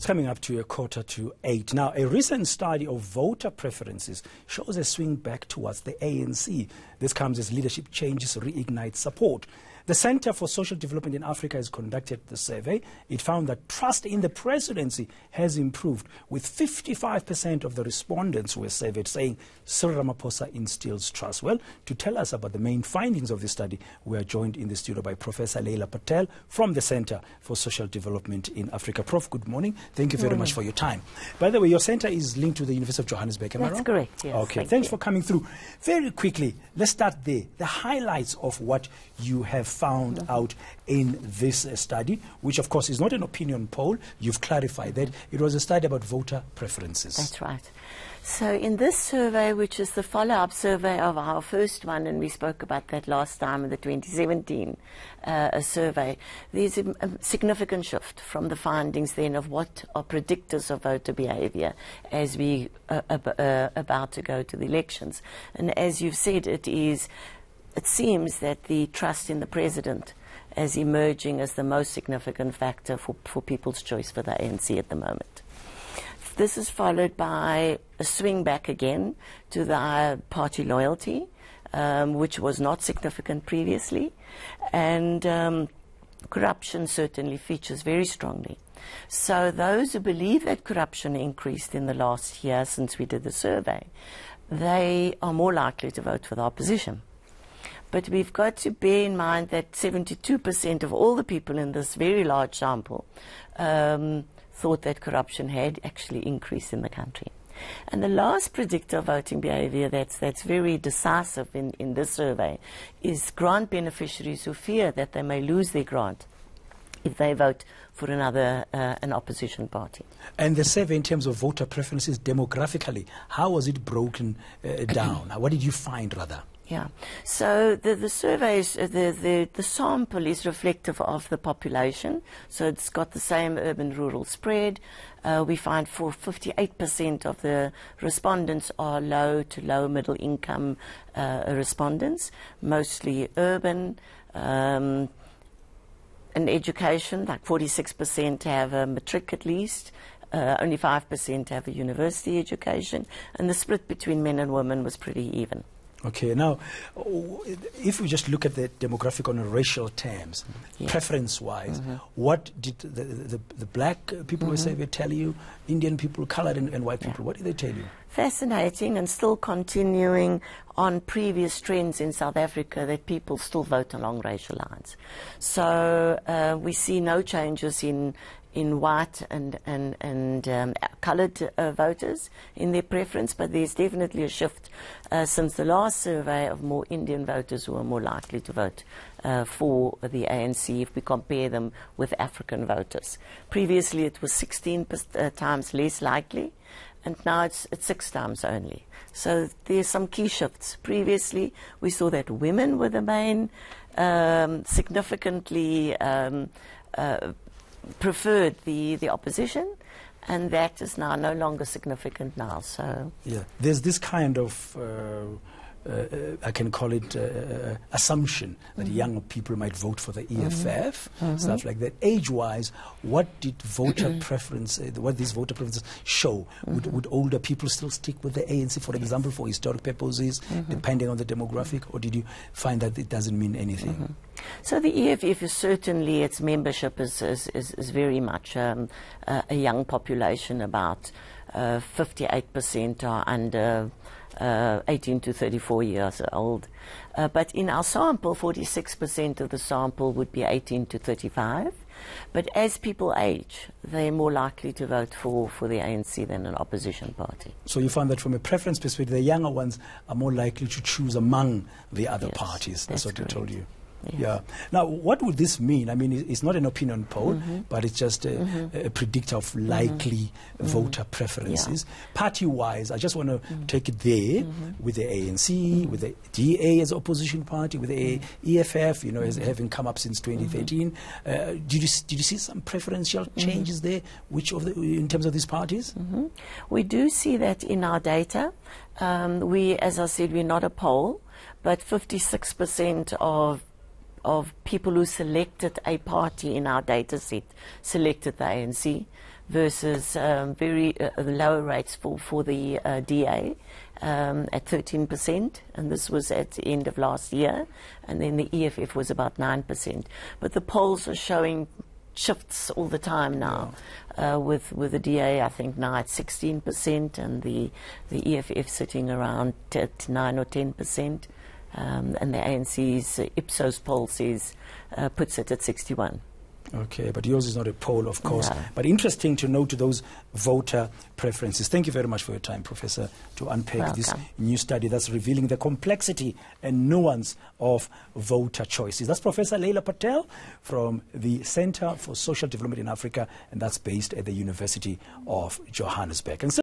It's coming up to 7:45. Now, a recent study of voter preferences shows a swing back towards the ANC. This comes as leadership changes reignite support. The Center for Social Development in Africa has conducted the survey. It found that trust in the presidency has improved, with 55% of the respondents who were surveyed saying Cyril Ramaphosa instills trust. Well, to tell us about the main findings of this study, we are joined in the studio by Professor Leila Patel from the Center for Social Development in Africa. Prof, good morning. Thank you very much for your time. By the way, your center is linked to the University of Johannesburg, am I wrong? That's correct, yes. Okay, thanks for coming through. Very quickly, let's start there. The highlights of what you have found out in this study, which of course is not an opinion poll. You've clarified that it was a study about voter preferences. That's right. So in this survey, which is the follow-up survey of our first one, and we spoke about that last time in the 2017 survey, there's a significant shift from the findings then of what are predictors of voter behavior as we are about to go to the elections. And as you've said, it seems that the trust in the president is emerging as the most significant factor for people's choice for the ANC at the moment. This is followed by a swing back again to the party loyalty, which was not significant previously, and corruption certainly features very strongly. So those who believe that corruption increased in the last year since we did the survey, they are more likely to vote for the opposition. But we've got to bear in mind that 72% of all the people in this very large sample thought that corruption had actually increased in the country. And the last predictor of voting behavior that's very decisive in this survey is grant beneficiaries who fear that they may lose their grant if they vote for an opposition party. And the survey in terms of voter preferences demographically, how was it broken down? What did you find, rather? Yeah, so the survey is, the sample is reflective of the population, so it's got the same urban-rural spread. We find for 58% of the respondents are low to low middle income respondents, mostly urban, and education, like 46% have a matric at least. Only 5% have a university education, and the split between men and women was pretty even. Okay, now, if we just look at the demographic on racial terms, preference-wise, what did the black people who surveyed tell you, Indian people, colored and white people, what did they tell you? Fascinating, and still continuing on previous trends in South Africa that people still vote along racial lines. So we see no changes in white and coloured voters in their preference, but there's definitely a shift since the last survey of more Indian voters who are more likely to vote for the ANC if we compare them with African voters. Previously it was 16 times less likely, and now it's 6 times only. So there's some key shifts. Previously we saw that women were the main significantly preferred the opposition, and that is now no longer significant now. So yeah, there's this kind of I can call it assumption that young people might vote for the EFF, stuff like that. Age-wise, what did voter preference? What these voter preferences show? Would older people still stick with the ANC, for example, for historic purposes, depending on the demographic, or did you find that it doesn't mean anything? So the EFF is certainly, its membership is very much a young population. About 58% are under 18 to 34 years old. But in our sample, 46% of the sample would be 18 to 35. But as people age, they're more likely to vote for the ANC than an opposition party. So you found that from a preference perspective, the younger ones are more likely to choose among the other parties. That's what they told you. Yes. Yeah. Now, what would this mean? I mean, it's not an opinion poll, but it's just a predictor of likely voter preferences. Party-wise, I just want to take it there with the ANC, with the DA as opposition party, with the EFF, you know, as having come up since 2013. Did you see some preferential changes there? Which of in terms of these parties? We do see that in our data. As I said, we're not a poll, but 56% of people who selected a party in our data set selected the ANC. versus very lower rates for the DA at 13%, and this was at the end of last year, and then the EFF was about 9%. But the polls are showing shifts all the time now. With the DA, I think now at 16%, and the EFF sitting around at 9 or 10%, and the ANC's Ipsos poll says puts it at 61. Okay, but yours is not a poll, of course. No. But interesting to note those voter preferences. Thank you very much for your time, Professor, to unpack this new study that's revealing the complexity and nuance of voter choices. That's Professor Leila Patel from the Center for Social Development in Africa, and that's based at the University of Johannesburg. And